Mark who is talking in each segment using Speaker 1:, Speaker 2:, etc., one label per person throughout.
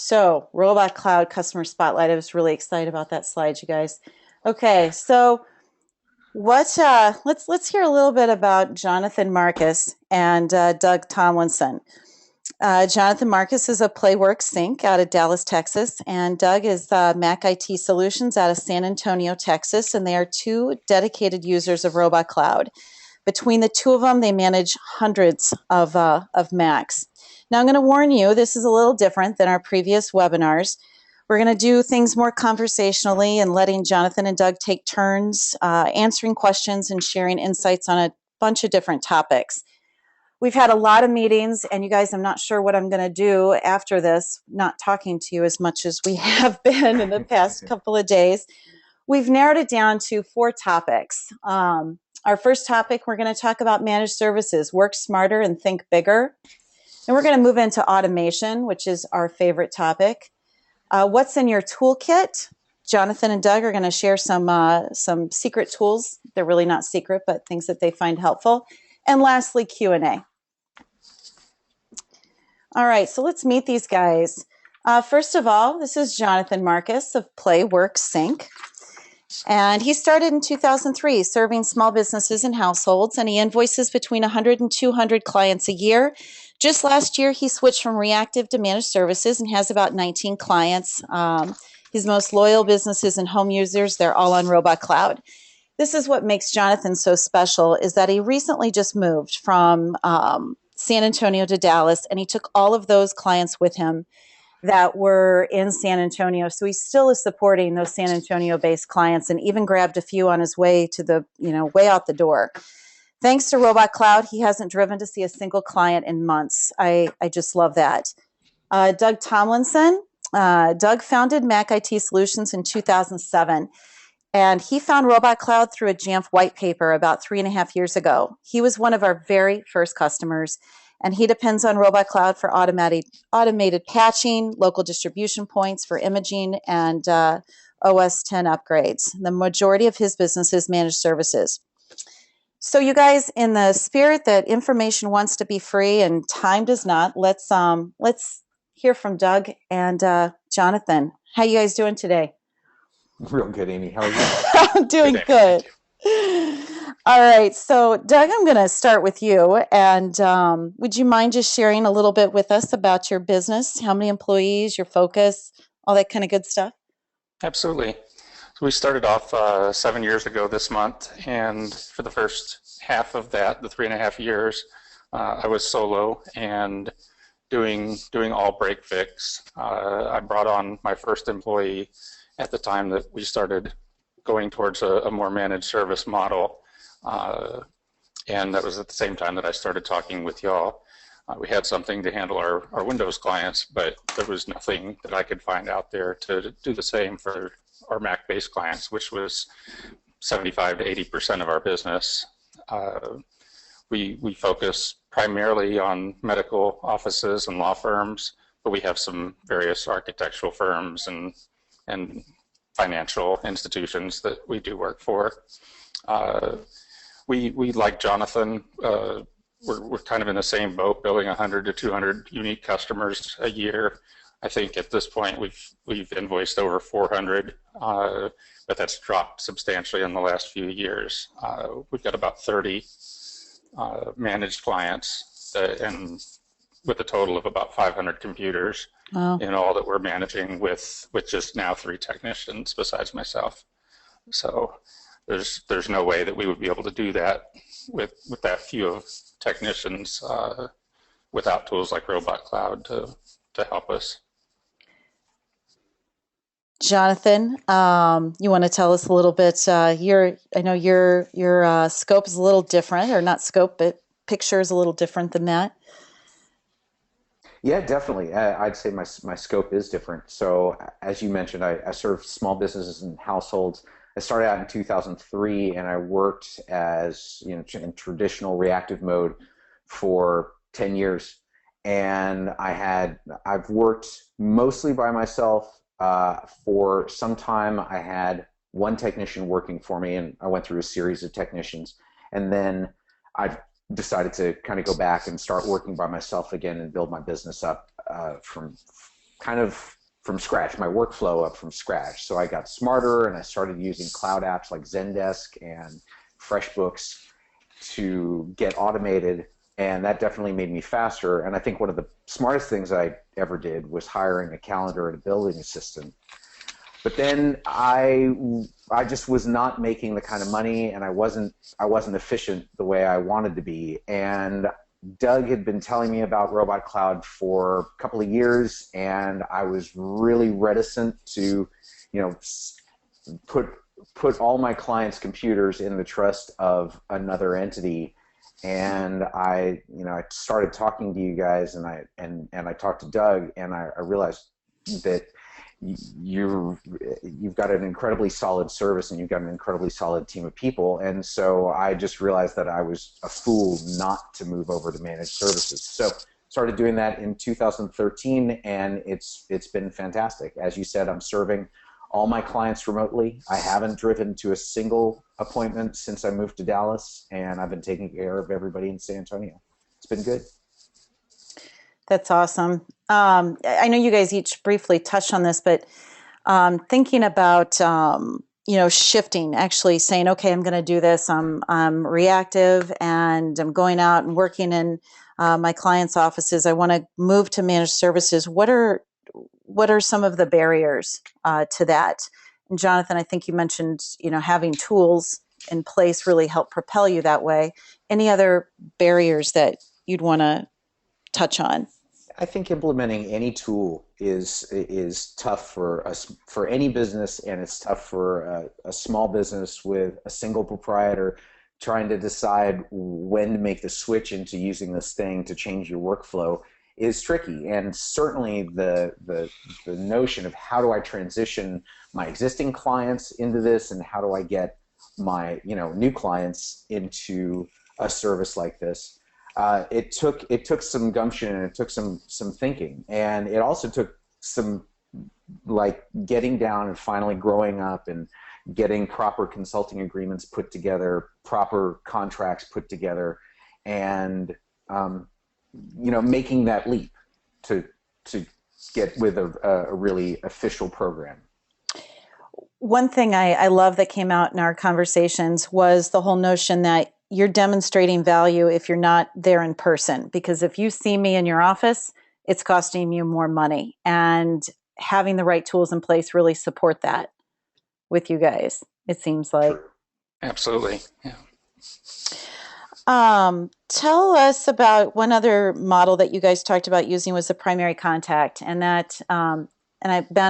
Speaker 1: So, Robot Cloud Customer Spotlight. I was really excited about that slide, you guys. Okay, so let's hear a little bit about Jonathan Marcus and Doug Tomlinson. Jonathan Marcus is a Playworks Sync out of Dallas, Texas, and Doug is Mac IT Solutions out of San Antonio, Texas, and they are two dedicated users of Robot Cloud. Between the two of them, they manage hundreds of Macs. Now, I'm going to warn you, this is a little different than our previous webinars. We're going to do things more conversationally and letting Jonathan and Doug take turns answering questions and sharing insights on a bunch of different topics. We've had a lot of meetings, and you guys, I'm not sure what I'm going to do after this, not talking to you as much as we have been in the past couple of days. We've narrowed it down to 4 topics. Our first topic, we're going to talk about managed services, work smarter and think bigger. And we're going to move into automation, which is our favorite topic. What's in your toolkit? Jonathan and Doug are going to share some secret tools. They're really not secret, but things that they find helpful. And lastly, Q&A. All right, so let's meet these guys. First of all, this is Jonathan Marcus of Playworks Sync. And he started in 2003 serving small businesses and households, and he invoices between 100 and 200 clients a year. Just last year, he switched from Reactive to managed services and has about 19 clients. His most loyal businesses and home users, they're all on Robot Cloud. This is what makes Jonathan so special, is that he recently just moved from San Antonio to Dallas, and he took all of those clients with him that were in San Antonio. So he still is supporting those San Antonio-based clients and even grabbed a few on his way to the, way out the door. Thanks to Robot Cloud, he hasn't driven to see a single client in months. I just love that. Doug Tomlinson. Doug founded Mac IT Solutions in 2007. And he found Robot Cloud through a Jamf white paper about 3.5 years ago. He was one of our very first customers, and he depends on Robot Cloud for automated patching, local distribution points for imaging, and OS 10 upgrades. The majority of his business is managed services. So you guys, in the spirit that information wants to be free and time does not, let's hear from Doug and Jonathan. How you guys doing today?
Speaker 2: Real good, Amy. How are you?
Speaker 1: I'm doing good. All right. So, Doug, I'm going to start with you. And would you mind just sharing a little bit with us about your business? How many employees, your focus, all that kind of good stuff?
Speaker 3: Absolutely. So we started off 7 years ago this month. And for the first half of that, the 3.5 years, I was solo and doing all break fix. I brought on my first employee at the time that we started going towards a more managed service model. And that was at the same time that I started talking with y'all. We had something to handle our Windows clients, but there was nothing that I could find out there to do the same for our Mac-based clients, which was 75 to 80% of our business. We focus primarily on medical offices and law firms, but we have some various architectural firms and financial institutions that we do work for. We like Jonathan, we're kind of in the same boat, building 100 to 200 unique customers a year. I think at this point we've invoiced over 400, but that's dropped substantially in the last few years. We've got about 30 managed clients and with a total of about 500 computers. Wow. In all that we're managing with just now 3 technicians besides myself. So there's no way that we would be able to do that with that few of technicians without tools like Robot Cloud to help us.
Speaker 1: Jonathan, you want to tell us a little bit? I know your scope is a little different, or not scope, but picture is a little different than that.
Speaker 2: Yeah, definitely. I'd say my scope is different. So as you mentioned, I serve small businesses and households. I started out in 2003, and I worked as in traditional reactive mode for 10 years. And I've worked mostly by myself. For some time, I had one technician working for me, and I went through a series of technicians. And then I've decided to kind of go back and start working by myself again and build my business up from kind of from scratch, my workflow up from scratch. So I got smarter and I started using cloud apps like Zendesk and FreshBooks to get automated, and that definitely made me faster. And I think one of the smartest things I ever did was hiring a calendar and a building assistant. But then I just was not making the kind of money, and I wasn't efficient the way I wanted to be. And Doug had been telling me about Robot Cloud for a couple of years, and I was really reticent to, put all my clients' computers in the trust of another entity. And I started talking to you guys, and I talked to Doug, and I realized that you've got an incredibly solid service, and you've got an incredibly solid team of people. And so I just realized that I was a fool not to move over to managed services. So started doing that in 2013, and it's been fantastic. As you said, I'm serving all my clients remotely. I haven't driven to a single appointment since I moved to Dallas, and I've been taking care of everybody in San Antonio. It's been good.
Speaker 1: That's awesome. I know you guys each briefly touched on this, but thinking about shifting, actually saying, okay, I'm going to do this. I'm reactive, and I'm going out and working in my clients' offices. I want to move to managed services. What are some of the barriers to that? And Jonathan, I think you mentioned, having tools in place really help propel you that way. Any other barriers that you'd want to touch on?
Speaker 2: I think implementing any tool is tough for us, for any business, and it's tough for a small business with a single proprietor trying to decide when to make the switch into using this thing to change your workflow is tricky. And certainly the notion of how do I transition my existing clients into this, and how do I get my new clients into a service like this. It took some gumption, and it took some thinking, and it also took some getting down and finally growing up and getting proper consulting agreements put together, proper contracts put together, and making that leap to get with a really official program.
Speaker 1: One thing I love that came out in our conversations was the whole notion that you're demonstrating value if you're not there in person. Because if you see me in your office, it's costing you more money. And having the right tools in place really support that with you guys, it seems like.
Speaker 3: Absolutely. Yeah.
Speaker 1: Tell us about one other model that you guys talked about using was the primary contact. And that, Ben,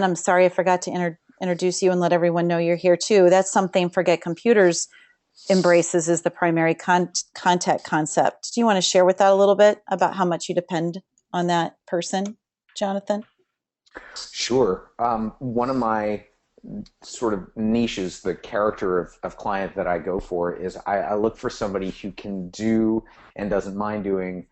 Speaker 1: I'm sorry I forgot to introduce you and let everyone know you're here too. That's something Forget Computers embraces, is the primary contact concept. Do you want to share with that a little bit about how much you depend on that person, Jonathan?
Speaker 2: Sure. One of my sort of niches, the character of client that I go for, is I look for somebody who can do and doesn't mind doing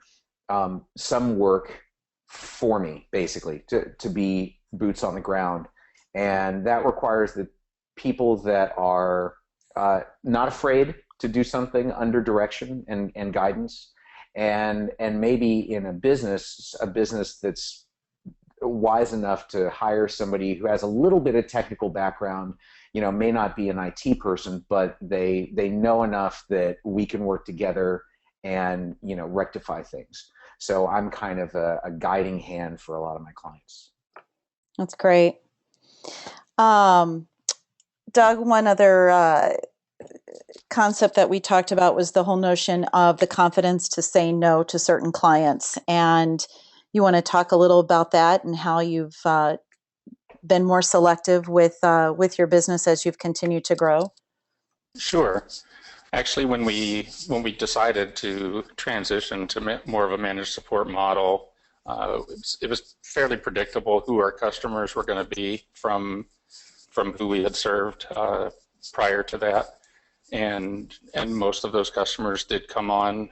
Speaker 2: some work for me, basically, to be boots on the ground. And that requires the people that are not afraid to do something under direction and guidance, and maybe in a business that's wise enough to hire somebody who has a little bit of technical background, may not be an IT person, but they know enough that we can work together and rectify things. So I'm kind of a guiding hand for a lot of my clients.
Speaker 1: That's great. Doug, one other concept that we talked about was the whole notion of the confidence to say no to certain clients. And you want to talk a little about that and how you've been more selective with your business as you've continued to grow?
Speaker 3: Sure. Actually, when we decided to transition to more of a managed support model, it was fairly predictable who our customers were going to be from who we had served prior to that, and most of those customers did come on.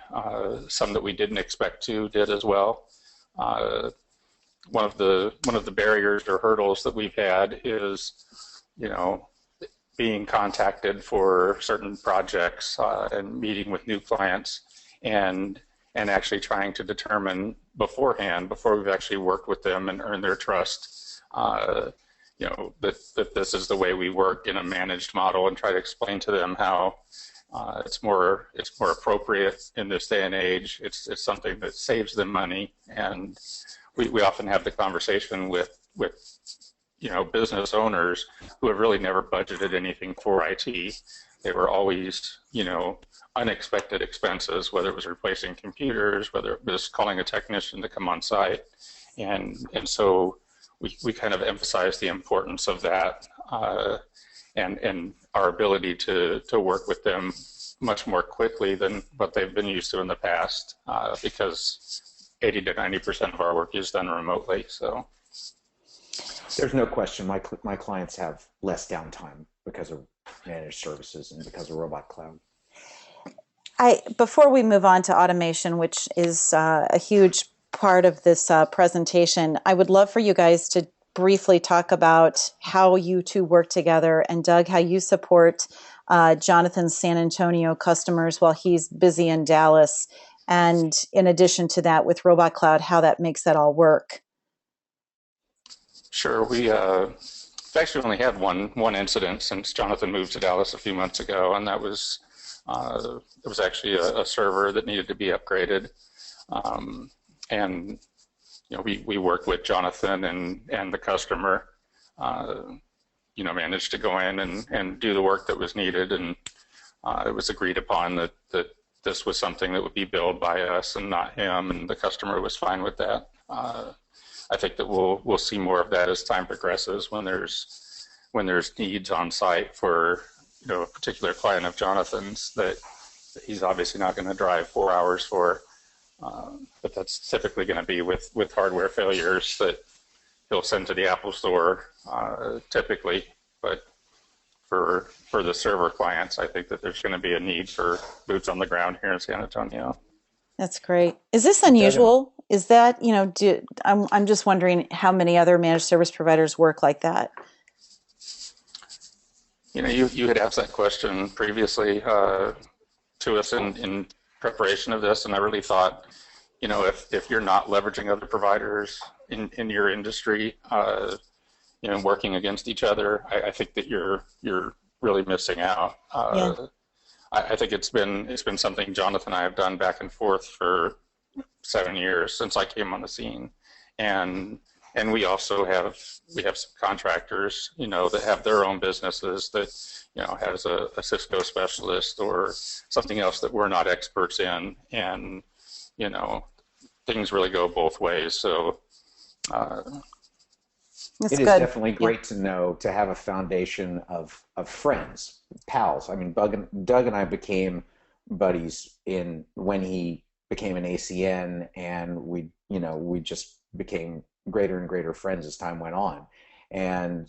Speaker 3: Some that we didn't expect to did as well. One of the barriers or hurdles that we've had is, being contacted for certain projects and meeting with new clients, and and actually trying to determine beforehand, before we've actually worked with them and earned their trust, that this is the way we work in a managed model, and try to explain to them how it's more appropriate in this day and age. It's something that saves them money, and we often have the conversation with business owners who have really never budgeted anything for IT. They were always unexpected expenses, whether it was replacing computers, whether it was calling a technician to come on site, and so we kind of emphasize the importance of that, and our ability to work with them much more quickly than what they've been used to in the past, because 80 to 90% of our work is done remotely. So
Speaker 2: there's no question my clients have less downtime because of managed services and because of Robot Cloud.
Speaker 1: Before we move on to automation, which is a huge part of this presentation, I would love for you guys to briefly talk about how you two work together, and Doug, how you support Jonathan's San Antonio customers while he's busy in Dallas, and in addition to that with Robot Cloud, how that makes that all work.
Speaker 3: Sure. We've actually only had one incident since Jonathan moved to Dallas a few months ago, and that was it was actually a server that needed to be upgraded, and we worked with Jonathan and the customer, managed to go in and do the work that was needed, and it was agreed upon that this was something that would be billed by us and not him, and the customer was fine with that. I think that we'll see more of that as time progresses, when there's needs on site for a particular client of Jonathan's that he's obviously not going to drive 4 hours for, but that's typically going to be with hardware failures that he'll send to the Apple Store typically. But for the server clients, I think that there's going to be a need for boots on the ground here in San Antonio.
Speaker 1: That's great. Is this unusual? Is that, I'm just wondering how many other managed service providers work like that?
Speaker 3: You had asked that question previously to us in preparation of this, and I really thought, if you're not leveraging other providers in your industry, working against each other, I think that you're really missing out.
Speaker 1: Yeah.
Speaker 3: I think it's been something Jonathan and I have done back and forth for 7 years since I came on the scene, and we also have some contractors, that have their own businesses that, has a Cisco specialist or something else that we're not experts in, and things really go both ways. So
Speaker 2: it is definitely great to know, to have a foundation of friends, pals. I mean, Doug and I became buddies when he became an ACN, and we just became greater and greater friends as time went on. And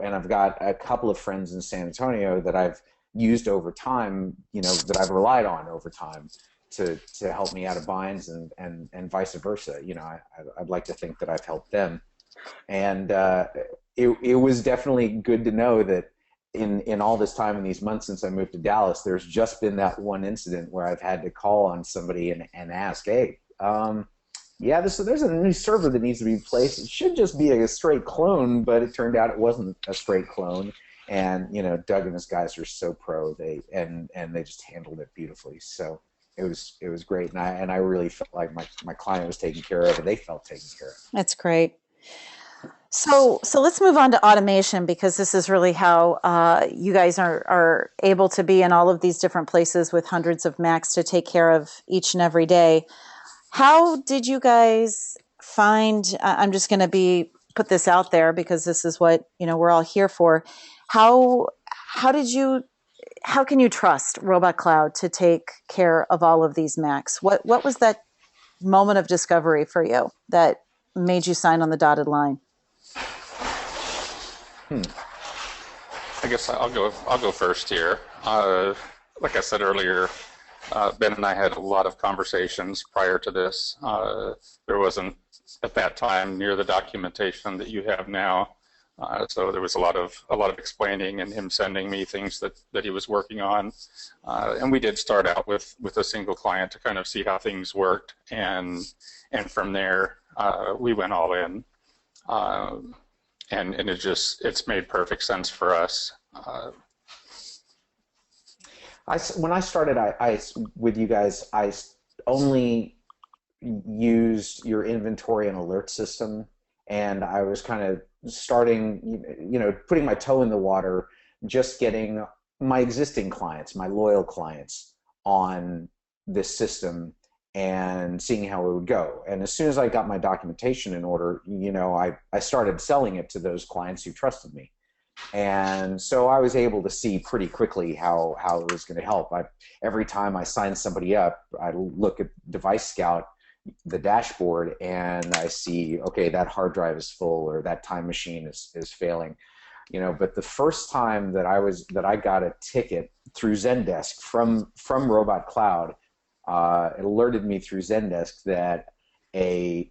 Speaker 2: I've got a couple of friends in San Antonio that I've used over time, that I've relied on over time to help me out of binds, and vice versa. I'd like to think that I've helped them. And it was definitely good to know that in all this time, in these months since I moved to Dallas, there's just been that one incident where I've had to call on somebody and ask, hey, there's a new server that needs to be replaced. It should just be a straight clone, but it turned out it wasn't a straight clone. And Doug and his guys are so pro, they just handled it beautifully. So it was great, and I really felt like my client was taken care of, and they felt taken care of.
Speaker 1: That's great. So let's move on to automation, because this is really how you guys are able to be in all of these different places with hundreds of Macs to take care of each and every day. How did you guys find, I'm just going to put this out there because this is what, we're all here for. How can you trust Robot Cloud to take care of all of these Macs? What was that moment of discovery for you that made you sign on the dotted line?
Speaker 3: I guess I'll go first here. Like I said earlier, Ben and I had a lot of conversations prior to this. There wasn't at that time near the documentation that you have now. So there was a lot of explaining and him sending me things that he was working on. And we did start out with a single client to kind of see how things worked, and from there we went all in. And it's made perfect sense for us.
Speaker 2: When I started with you guys, I only used your inventory and alert system, and I was kind of starting, putting my toe in the water, just getting my existing clients, my loyal clients, on this system and seeing how it would go. And as soon as I got my documentation in order, I started selling it to those clients who trusted me. And so I was able to see pretty quickly how it was going to help. Every time I signed somebody up, I look at Device Scout, the dashboard, and I see, okay, that hard drive is full, or that time machine is failing. But the first time that I got a ticket through Zendesk from Robot Cloud, it alerted me through Zendesk that a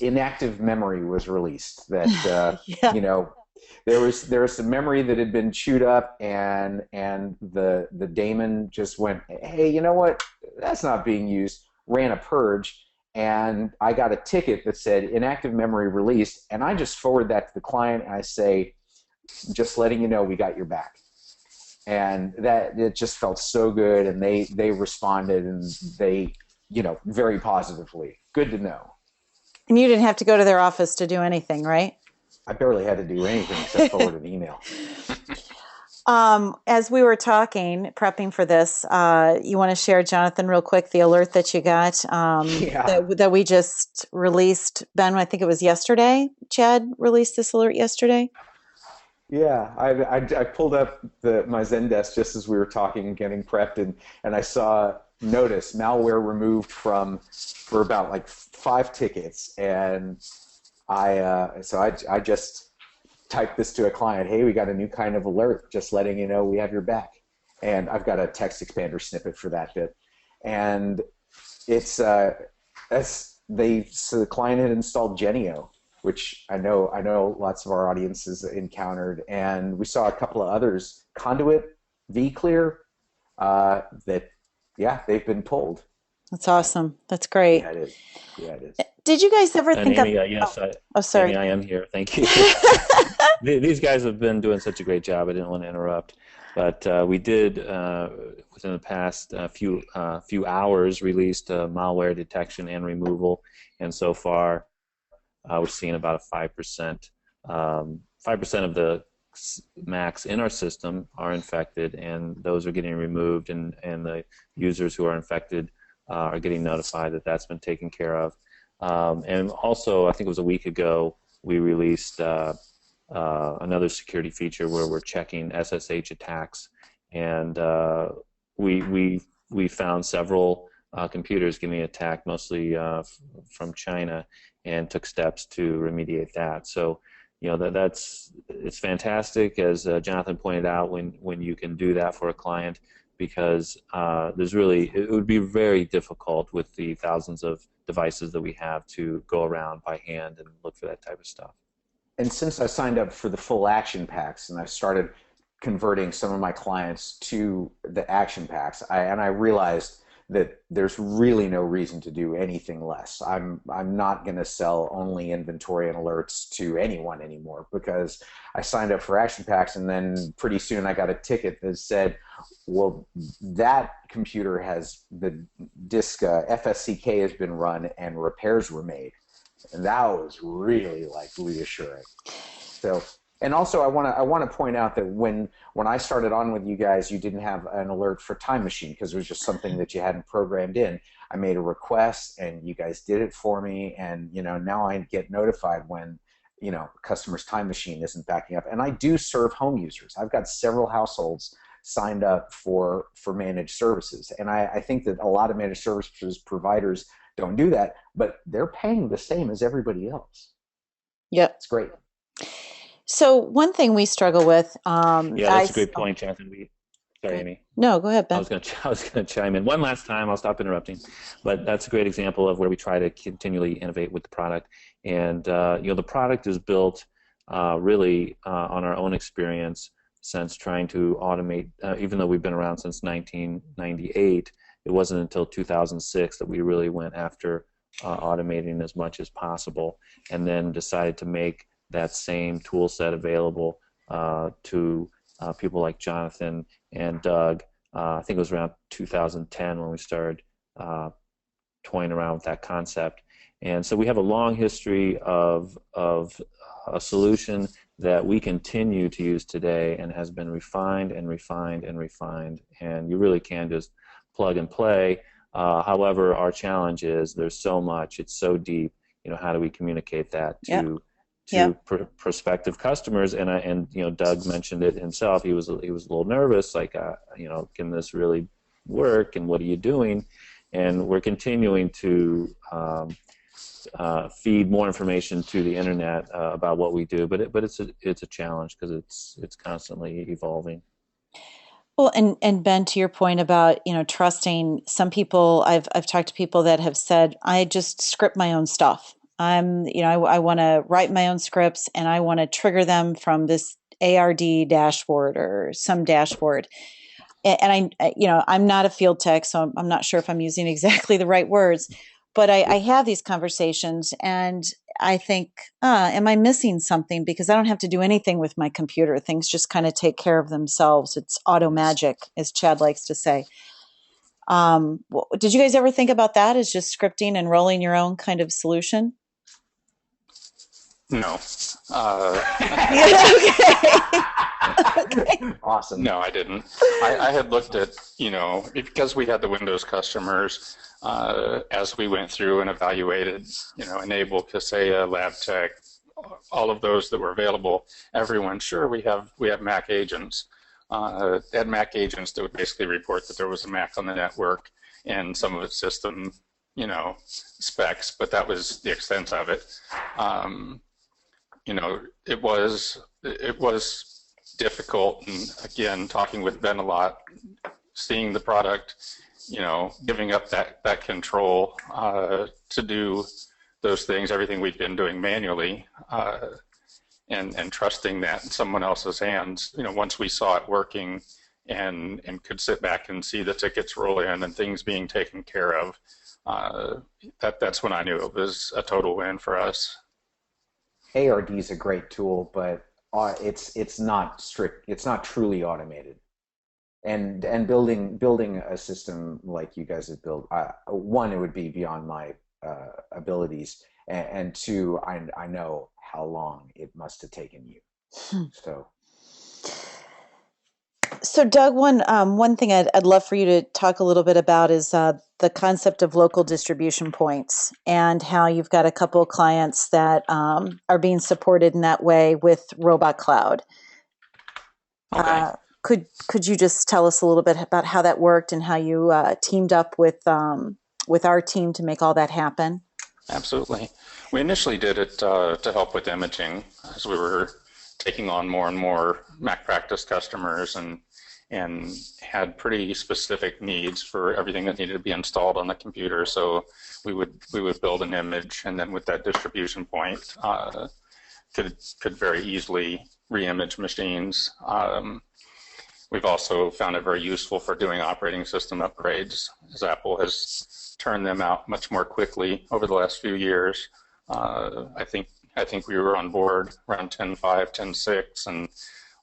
Speaker 2: inactive memory was released. That
Speaker 1: Yeah.
Speaker 2: there was some memory that had been chewed up, and the daemon just went, hey, you know what? That's not being used. Ran a purge, and I got a ticket that said inactive memory released, and I just forward that to the client, and I say, just letting you know, we got your back. And that, it just felt so good, and they responded, and they, very positively. Good to know.
Speaker 1: And you didn't have to go to their office to do anything, right?
Speaker 2: I barely had to do anything except forward an email.
Speaker 1: As we were talking, prepping for this, you want to share, Jonathan, real quick, the alert that you got that we just released. Ben, I think it was yesterday. Chad released this alert yesterday.
Speaker 2: Yeah, I pulled up my Zendesk just as we were talking and getting prepped, and I saw notice malware removed for about like 5 tickets, and I just typed this to a client. Hey, we got a new kind of alert, just letting you know we have your back. And I've got a text expander snippet for that bit. And it's so the client had installed Genio, which I know lots of our audiences encountered, and we saw a couple of others, Conduit, vClear, they've been told.
Speaker 1: That's awesome. That's great.
Speaker 2: Yeah, it is. Yeah, it is.
Speaker 1: Did you guys ever think
Speaker 4: Amy,
Speaker 1: of?
Speaker 4: yes,
Speaker 1: Sorry.
Speaker 4: Amy, I am here. Thank you. These guys have been doing such a great job. I didn't want to interrupt, but we did within the past few hours released malware detection and removal, and so far we're seeing about a 5%. 5% of the Macs in our system are infected, and those are getting removed, and the users who are infected are getting notified that that's been taken care of. And also, I think it was a week ago, we released another security feature where we're checking SSH attacks, and we found several computers getting attacked, mostly from China, and took steps to remediate that. So, it's fantastic, as Jonathan pointed out, when you can do that for a client, because it would be very difficult with the thousands of devices that we have to go around by hand and look for that type of stuff.
Speaker 2: And since I signed up for the full action packs, and I started converting some of my clients to the action packs, I realized that there's really no reason to do anything less. I'm not going to sell only inventory and alerts to anyone anymore, because I signed up for action packs, and then pretty soon I got a ticket that said, well, that computer has the disk FSCK has been run and repairs were made. And that was really reassuring. So, and also I want to point out that when I started on with you guys, you didn't have an alert for Time Machine, because it was just something that you hadn't programmed in. I made a request, and you guys did it for me, and now I get notified when customer's Time Machine isn't backing up. And I do serve home users. I've got several households signed up for managed services, and I think that a lot of managed services providers don't do that, but they're paying the same as everybody else.
Speaker 1: Yep.
Speaker 2: It's great.
Speaker 1: So one thing we struggle with.
Speaker 4: That's a great point, Jonathan. Sorry, Amy.
Speaker 1: No, go ahead, Ben.
Speaker 4: I was going to chime in one last time. I'll stop interrupting, but that's a great example of where we try to continually innovate with the product. And the product is built really on our own experience since trying to automate, even though we've been around since 1998, it wasn't until 2006 that we really went after automating as much as possible, and then decided to make that same tool set available to people like Jonathan and Doug. I think it was around 2010 when we started toying around with that concept. And so we have a long history of a solution that we continue to use today and has been refined and refined and refined. And you really can just plug and play. However, our challenge is there's so much, it's so deep. How do we communicate that to prospective customers? And Doug mentioned it himself. He was a little nervous, like can this really work? And what are you doing? And we're continuing to feed more information to the internet about what we do, but it's a challenge because it's constantly evolving.
Speaker 1: Well, and Ben, to your point about trusting, some people I've talked to people that have said, I just script my own stuff. I want to write my own scripts and I want to trigger them from this ARD dashboard or some dashboard. And I'm not a field tech, so I'm not sure if I'm using exactly the right words, but I have these conversations and I think, am I missing something? Because I don't have to do anything with my computer. Things just kind of take care of themselves. It's auto magic, as Chad likes to say. Did you guys ever think about that as just scripting and rolling your own kind of solution?
Speaker 3: No.
Speaker 1: Okay.
Speaker 2: Awesome.
Speaker 3: No, I didn't. I had looked at, because we had the Windows customers, as we went through and evaluated, Enable, Kaseya, LabTech, all of those that were available, everyone, sure, we have Mac agents. Had Mac agents that would basically report that there was a Mac on the network and some of its system, specs, but that was the extent of it. It was difficult, and again, talking with Ben a lot, seeing the product, giving up that control to do those things, everything we've been doing manually, and trusting that in someone else's hands. Once we saw it working and could sit back and see the tickets roll in and things being taken care of, that's when I knew it was a total win for us.
Speaker 2: ARD is a great tool, but it's not strict. It's not truly automated. And building a system like you guys have built, one, it would be beyond my abilities, and two, I know how long it must have taken you.
Speaker 1: So Doug, one thing I'd love for you to talk a little bit about is the concept of local distribution points and how you've got a couple of clients that are being supported in that way with Robot Cloud.
Speaker 3: Okay.
Speaker 1: Could you just tell us a little bit about how that worked and how you teamed up with our team to make all that happen?
Speaker 3: Absolutely. We initially did it to help with imaging as we were taking on more and more Mac practice customers and had pretty specific needs for everything that needed to be installed on the computer. So we would build an image, and then with that distribution point, could very easily re-image machines. We've also found it very useful for doing operating system upgrades, as Apple has turned them out much more quickly over the last few years. I think we were on board around 10.5, 10.6, and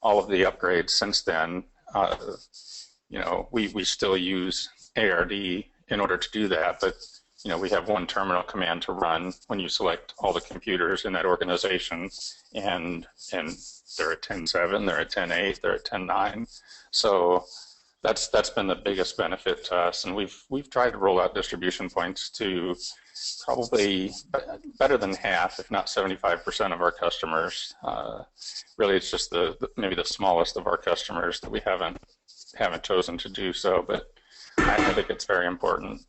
Speaker 3: all of the upgrades since then. We still use ARD in order to do that, but we have one terminal command to run when you select all the computers in that organization, and they're at 10.7, they're at 10.8, they're at 10.9. So that's been the biggest benefit to us, and we've tried to roll out distribution points to probably better than half, if not 75% of our customers. Really, it's just maybe the smallest of our customers that we haven't chosen to do so, but I think it's very important.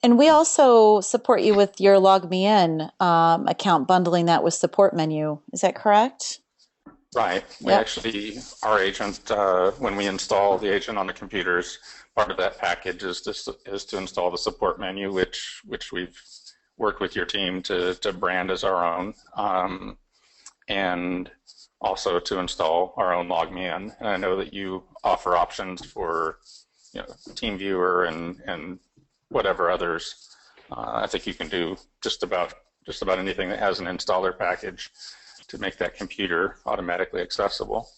Speaker 1: And we also support you with your LogMeIn account, bundling that with support menu. Is that correct?
Speaker 3: Right. We actually, our agent, when we install the agent on the computers, part of that package is to install the support menu, which we've worked with your team to brand as our own, and also to install our own LogMeIn. And I know that you offer options for, TeamViewer and whatever others. I think you can do just about anything that has an installer package to make that computer automatically accessible.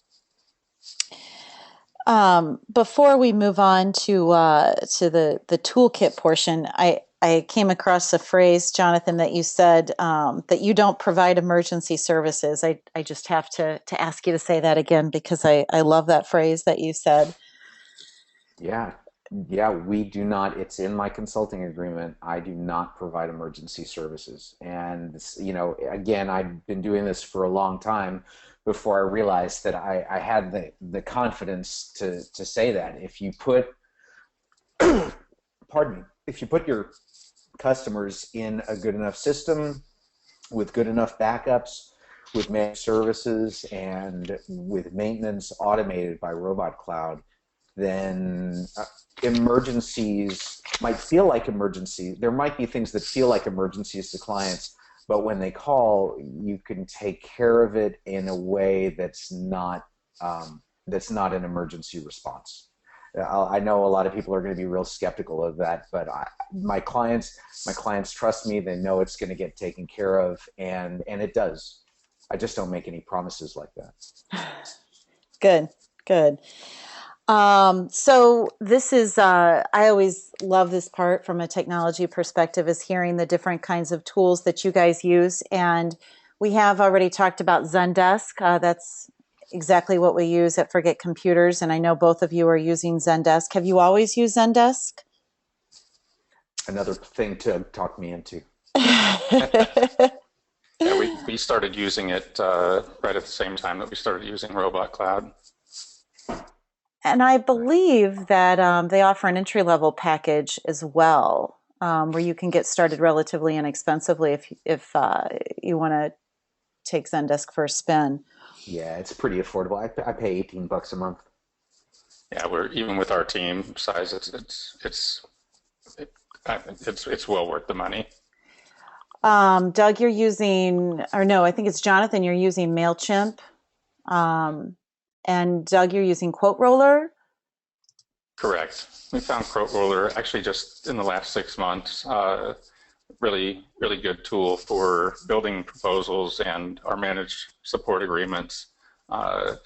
Speaker 1: Before we move on to the toolkit portion, I came across a phrase, Jonathan, that you said that you don't provide emergency services. I just have to ask you to say that again because I love that phrase that you said.
Speaker 2: Yeah, we do not. It's in my consulting agreement. I do not provide emergency services. And, again, I've been doing this for a long time before I realized that I had the confidence to say that. If you put, pardon me, if you put your customers in a good enough system with good enough backups, with managed services, and with maintenance automated by Robot Cloud, then emergencies might feel like emergencies. There might be things that feel like emergencies to clients, but when they call, you can take care of it in a way that's not an emergency response. I know a lot of people are going to be real skeptical of that, but my clients trust me. They know it's going to get taken care of, and it does. I just don't make any promises like that.
Speaker 1: Good. So this is, I always love this part from a technology perspective, is hearing the different kinds of tools that you guys use. And we have already talked about Zendesk. That's exactly what we use at Forget Computers. And I know both of you are using Zendesk. Have you always used Zendesk?
Speaker 2: Another thing to talk me into.
Speaker 3: Yeah, we started using it right at the same time that we started using Robot Cloud.
Speaker 1: And I believe that they offer an entry-level package as well, where you can get started relatively inexpensively if you want to take Zendesk for a spin.
Speaker 2: Yeah, it's pretty affordable. I pay $18 a month.
Speaker 3: Yeah, we're even with our team size, it's well worth the money.
Speaker 1: Doug, you're using, or no, I think it's Jonathan. You're using MailChimp. And Doug, you're using Quote Roller?
Speaker 3: Correct. We found Quote Roller actually just in the last 6 months. Really, really good tool for building proposals, and our managed support agreements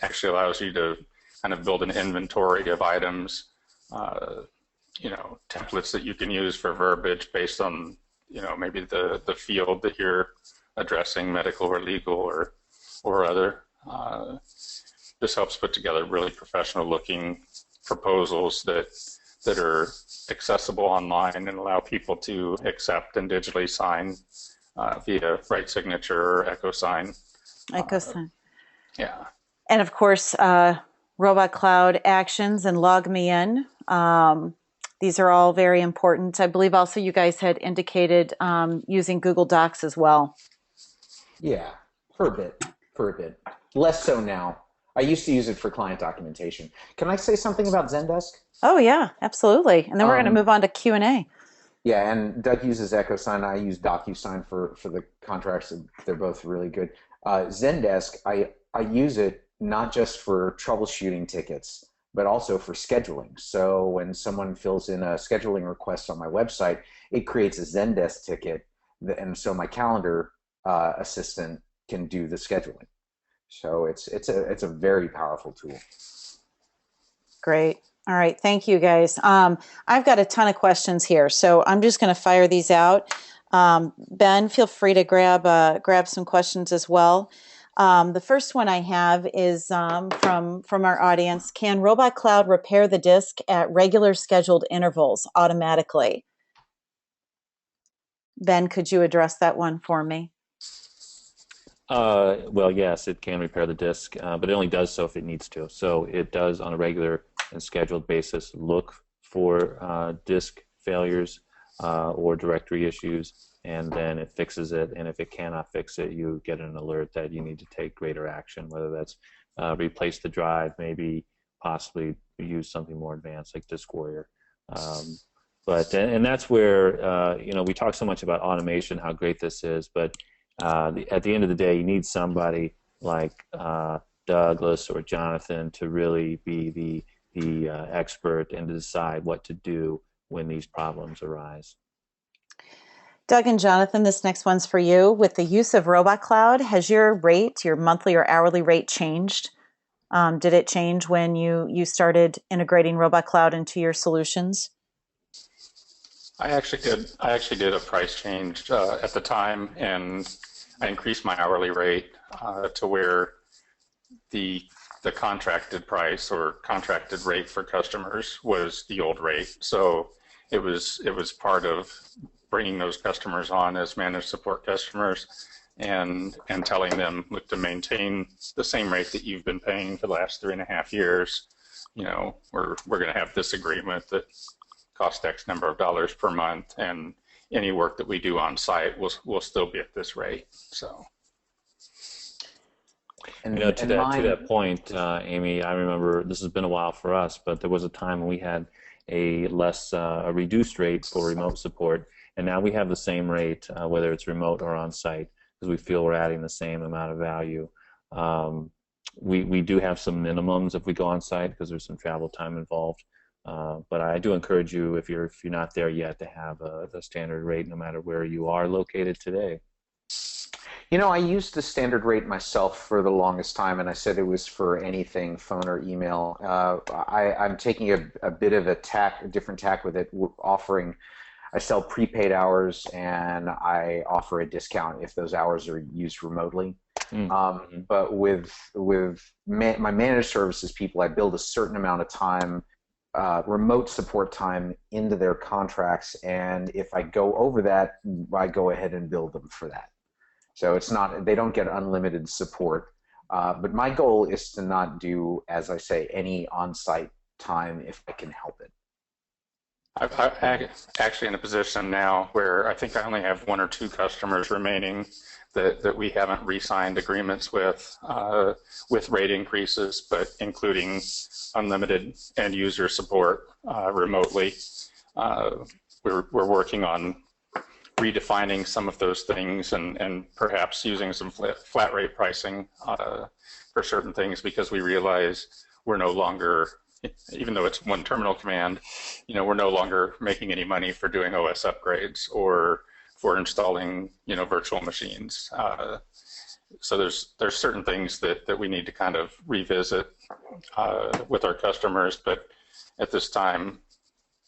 Speaker 3: actually allows you to kind of build an inventory of items, templates that you can use for verbiage based on, maybe the field that you're addressing, medical or legal or other. This helps put together really professional looking proposals that are accessible online and allow people to accept and digitally sign via Right Signature or EchoSign.
Speaker 1: EchoSign.
Speaker 3: Yeah.
Speaker 1: And of course, Robot Cloud Actions and LogMeIn. These are all very important. I believe also you guys had indicated using Google Docs as well.
Speaker 2: Yeah, for a bit. Less so now. I used to use it for client documentation. Can I say something about Zendesk?
Speaker 1: Oh yeah, absolutely. And then we're going to move on to Q&A.
Speaker 2: Yeah, and Doug uses EchoSign. I use DocuSign for the contracts. They're both really good. Zendesk, I use it not just for troubleshooting tickets, but also for scheduling. So when someone fills in a scheduling request on my website, it creates a Zendesk ticket, and so my calendar assistant can do the scheduling. So it's a very powerful tool.
Speaker 1: Great. All right. Thank you, guys. I've got a ton of questions here, so I'm just going to fire these out. Ben, feel free to grab some questions as well. The first one I have is from our audience. Can Robot Cloud repair the disk at regular scheduled intervals automatically? Ben, could you address that one for me?
Speaker 4: Well, yes, it can repair the disk, but it only does so if it needs to. So it does, on a regular and scheduled basis, look for disk failures or directory issues, and then it fixes it. And if it cannot fix it, you get an alert that you need to take greater action, whether that's replace the drive, maybe possibly use something more advanced like Disk Warrior. But and that's where we talk so much about automation, how great this is, but at the end of the day, you need somebody like Douglas or Jonathan to really be the expert and to decide what to do when these problems arise.
Speaker 1: Doug and Jonathan, this next one's for you. With the use of Robot Cloud, has your rate, your monthly or hourly rate, changed? Did it change when you started integrating Robot Cloud into your solutions?
Speaker 3: I actually did. I actually did a price change at the time, and I increased my hourly rate to where the contracted price or contracted rate for customers was the old rate. So it was part of bringing those customers on as managed support customers, and telling them, look, to maintain the same rate that you've been paying for the last 3.5 years, we're going to have this agreement that cost X number of dollars per month, and any work that we do on site will still be at this rate. So,
Speaker 4: to that point, Amy, I remember this has been a while for us, but there was a time when we had a reduced rate for remote support, and now we have the same rate, whether it's remote or on site, because we feel we're adding the same amount of value. We do have some minimums if we go on site because there's some travel time involved. But I do encourage you, if you're not there yet, to have the standard rate no matter where you are located today.
Speaker 2: I used the standard rate myself for the longest time, and I said it was for anything, phone or email. I'm taking a bit of a different tack with it, I sell prepaid hours, and I offer a discount if those hours are used remotely. But with my managed services people, I build a certain amount of time, remote support time, into their contracts, and if I go over that, I go ahead and bill them for that. So they don't get unlimited support. But my goal is to not do, as I say, any on-site time if I can help it.
Speaker 3: I'm actually in a position now where I think I only have 1 or 2 customers remaining that we haven't re-signed agreements with rate increases, but including unlimited end user support remotely. We're working on redefining some of those things and perhaps using some flat rate pricing for certain things, because we realize we're no longer, even though it's one terminal command, we're no longer making any money for doing OS upgrades or for installing, virtual machines. So there's certain things that we need to kind of revisit with our customers, but at this time,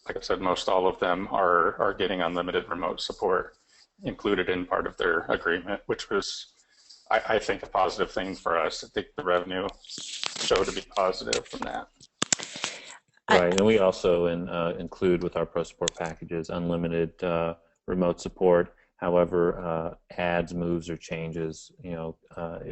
Speaker 3: like I said, most all of them are getting unlimited remote support included in part of their agreement, which was, I think, a positive thing for us. I think the revenue showed to be positive from that.
Speaker 4: Right, and we also include with our Pro Support packages unlimited remote support. However, adds, moves, or changes,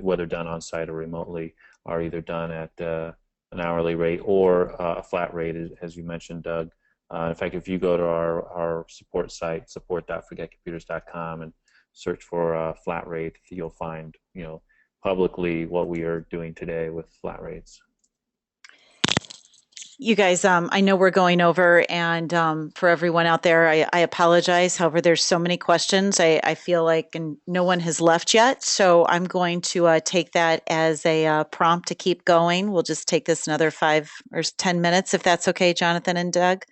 Speaker 4: whether done on site or remotely, are either done at an hourly rate or a flat rate, as you mentioned, Doug. In fact, if you go to our support site, support.forgetcomputers.com, and search for a flat rate, you'll find, publicly what we are doing today with flat rates.
Speaker 1: You guys, I know we're going over, and for everyone out there, I apologize. However, there's so many questions. I feel like no one has left yet, so I'm going to take that as a prompt to keep going. We'll just take this another 5 or 10 minutes, if that's okay, Jonathan and Doug.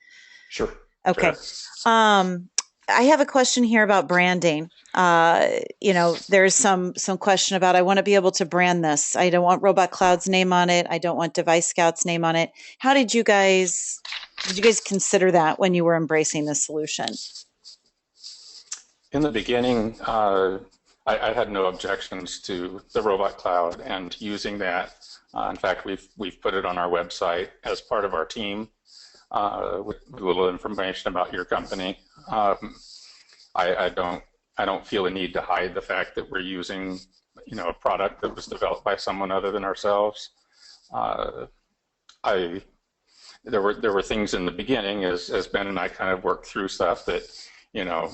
Speaker 2: Sure.
Speaker 1: Okay.
Speaker 3: Sure.
Speaker 1: I have a question here about branding. There's some question about, I want to be able to brand this. I don't want Robot Cloud's name on it. I don't want Device Scout's name on it. How did you guys consider that when you were embracing this solution?
Speaker 3: In the beginning, I had no objections to the Robot Cloud and using that. In fact, we've put it on our website as part of our team with a little information about your company. I don't feel a need to hide the fact that we're using, a product that was developed by someone other than ourselves. There were things in the beginning as Ben and I kind of worked through stuff that,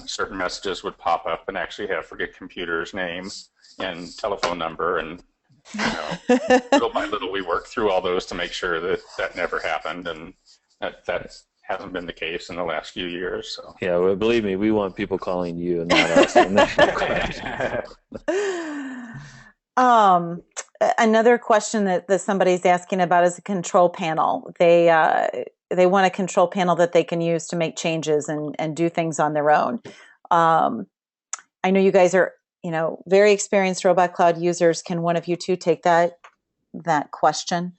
Speaker 3: certain messages would pop up and actually have Forget Computer's name and telephone number, and little by little we worked through all those to make sure that never happened, and that hasn't been the case in the last few years. So
Speaker 4: Yeah, well, believe me, we want people calling you and not us. And
Speaker 1: Another question that somebody's asking about is a control panel. They want a control panel that they can use to make changes and do things on their own. I know you guys are, very experienced Robot Cloud users. Can one of you two take that question?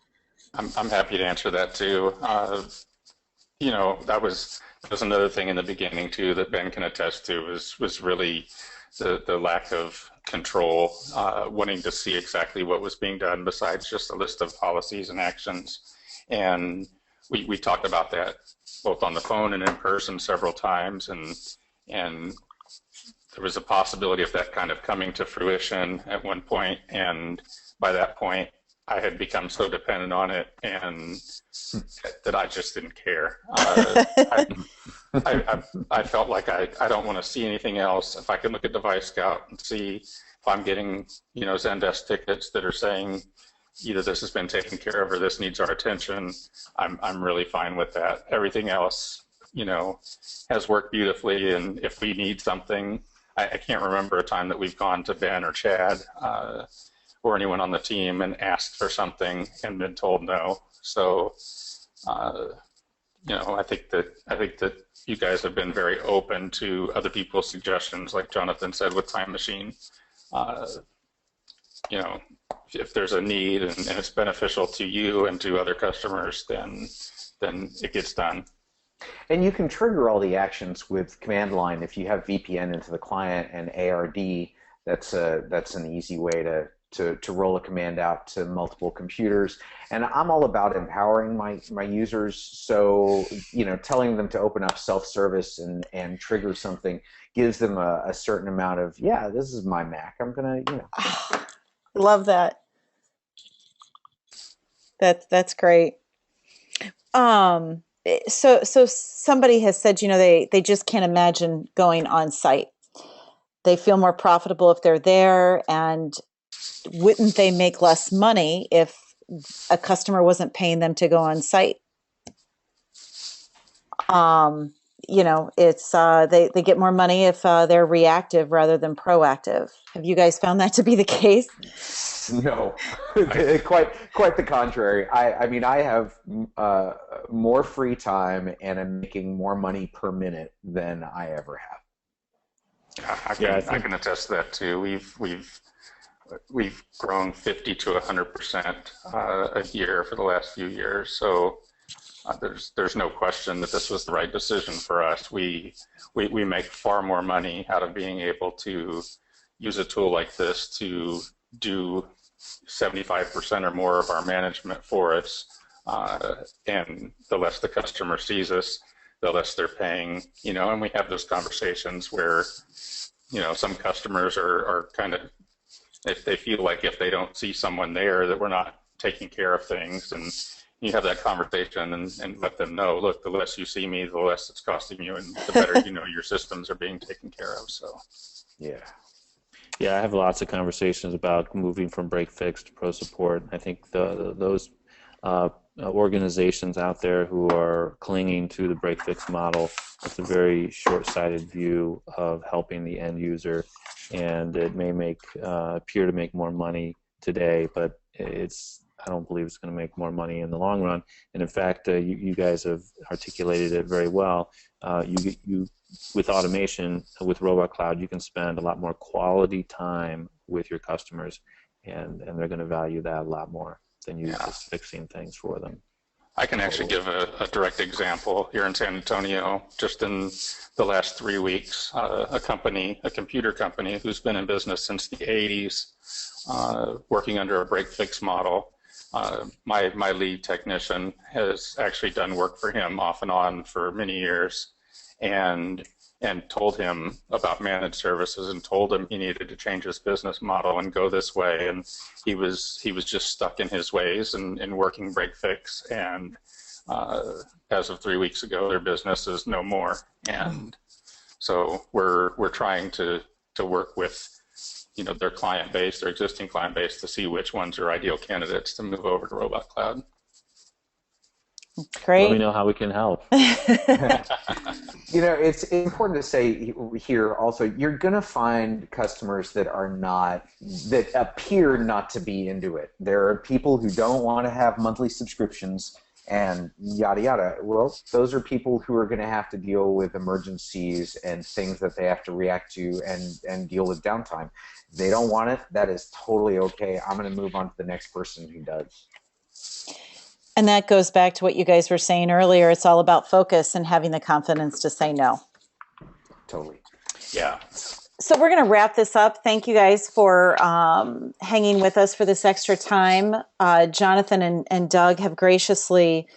Speaker 3: I'm happy to answer that too. That was another thing in the beginning too that Ben can attest to was really the lack of control, wanting to see exactly what was being done besides just a list of policies and actions. And we talked about that both on the phone and in person several times, and there was a possibility of that kind of coming to fruition at one point, and by that point I had become so dependent on it and that I just didn't care. I felt like I don't want to see anything else. If I can look at Device Scout and see if I'm getting Zendesk tickets that are saying either this has been taken care of or this needs our attention, I'm really fine with that. Everything else has worked beautifully, and if we need something, I can't remember a time that we've gone to Ben or Chad or anyone on the team and asked for something and been told no. So, I think that you guys have been very open to other people's suggestions, like Jonathan said with Time Machine. If there's a need and it's beneficial to you and to other customers, then it gets done.
Speaker 2: And you can trigger all the actions with command line if you have VPN into the client and ARD. That's an easy way to roll a command out to multiple computers. And I'm all about empowering my users. So telling them to open up self-service and trigger something gives them a certain amount of, yeah, this is my Mac. I'm gonna
Speaker 1: Love that. That's great. So somebody has said, they just can't imagine going on site. They feel more profitable if they're there, and wouldn't they make less money if a customer wasn't paying them to go on site? It's they get more money if they're reactive rather than proactive. Have you guys found that to be the case?
Speaker 2: No, quite the contrary. I mean, I have more free time and I'm making more money per minute than I ever have.
Speaker 3: I can attest to that too. We've grown 50 to 100% a year for the last few years. So there's no question that this was the right decision for us. We make far more money out of being able to use a tool like this to do 75% or more of our management for us. And the less the customer sees us, the less they're paying, and we have those conversations where, some customers are kind of, if they feel like if they don't see someone there that we're not taking care of things, and you have that conversation and let them know, look, the less you see me, the less it's costing you, and the better your systems are being taken care of. So
Speaker 4: yeah, I have lots of conversations about moving from break fix to pro support. I think those organizations out there who are clinging to the break fix model, it's a very short-sighted view of helping the end user, and it may appear to make more money today, but I don't believe it's going to make more money in the long run. And in fact, you guys have articulated it very well. You with automation, with Robot Cloud, you can spend a lot more quality time with your customers, and they're going to value that a lot more than you just fixing things for them.
Speaker 3: I can actually give a direct example here in San Antonio. Just in the last 3 weeks, a computer company who's been in business since the 80s, working under a break fix model. My lead technician has actually done work for him off and on for many years, and told him about managed services and told him he needed to change his business model and go this way, and he was just stuck in his ways and working break fix, and as of 3 weeks ago their business is no more. And so we're trying to work with their client base, their existing client base, to see which ones are ideal candidates to move over to Robot Cloud.
Speaker 4: Let me
Speaker 1: Great.
Speaker 4: know how we can help.
Speaker 2: It's important to say here also, you're going to find customers that appear not to be into it. There are people who don't want to have monthly subscriptions and yada yada. Well, those are people who are going to have to deal with emergencies and things that they have to react to and deal with downtime. They don't want it. That is totally okay. I'm going to move on to the next person who does.
Speaker 1: And that goes back to what you guys were saying earlier. It's all about focus and having the confidence to say no.
Speaker 2: Totally.
Speaker 3: Yeah.
Speaker 1: So we're going to wrap this up. Thank you guys for hanging with us for this extra time. Jonathan and Doug have graciously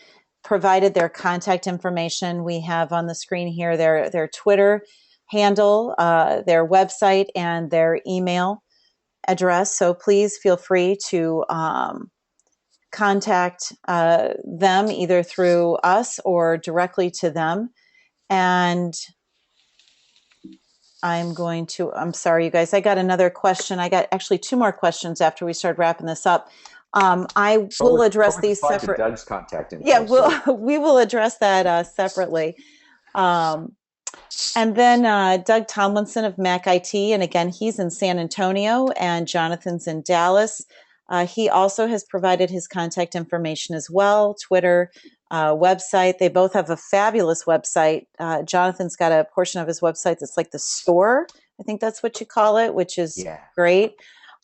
Speaker 1: provided their contact information. We have on the screen here their Twitter handle, their website, and their email address. So please feel free to contact them either through us or directly to them. And I'm sorry, you guys, I got another question. I got actually two more questions after we start wrapping this up. I will address these separate.
Speaker 2: Doug's contact info.
Speaker 1: Yeah, we will address that separately. And then Doug Tomlinson of Mac IT, and again, he's in San Antonio, and Jonathan's in Dallas. He also has provided his contact information as well, Twitter, website. They both have a fabulous website. Jonathan's got a portion of his website that's like the store. I think that's what you call it, which is great.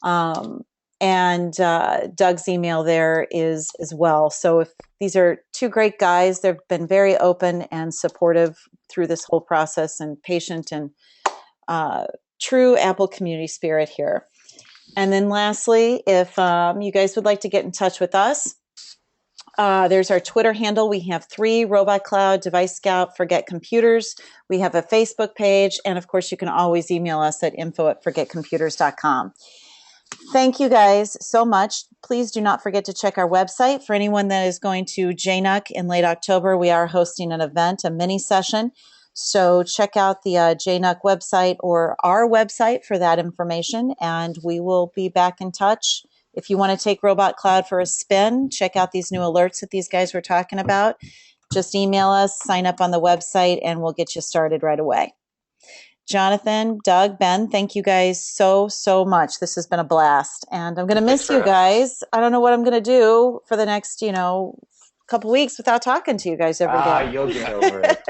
Speaker 1: And Doug's email there is as well. So if these are two great guys, they've been very open and supportive through this whole process and patient and true Apple community spirit here. And then lastly, if you guys would like to get in touch with us, there's our Twitter handle. We have 3, Robot Cloud, Device Scout, Forget Computers. We have a Facebook page. And of course, you can always email us at info@forgetcomputers.com. Thank you guys so much. Please do not forget to check our website. For anyone that is going to JNUC in late October, we are hosting an event, a mini session. So check out the JNUC website or our website for that information, and we will be back in touch. If you want to take Robot Cloud for a spin, check out these new alerts that these guys were talking about. Just email us, sign up on the website, and we'll get you started right away. Jonathan, Doug, Ben, thank you guys so much. This has been a blast, and I'm going to miss you guys. I don't know what I'm going to do for the next, couple weeks without talking to you guys every day.
Speaker 2: You'll get over it.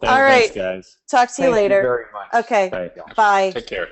Speaker 1: All right.
Speaker 4: Thanks, guys.
Speaker 1: Talk to you later.
Speaker 2: Thank you very much.
Speaker 1: Okay.
Speaker 4: Bye.
Speaker 1: Bye.
Speaker 3: Take care.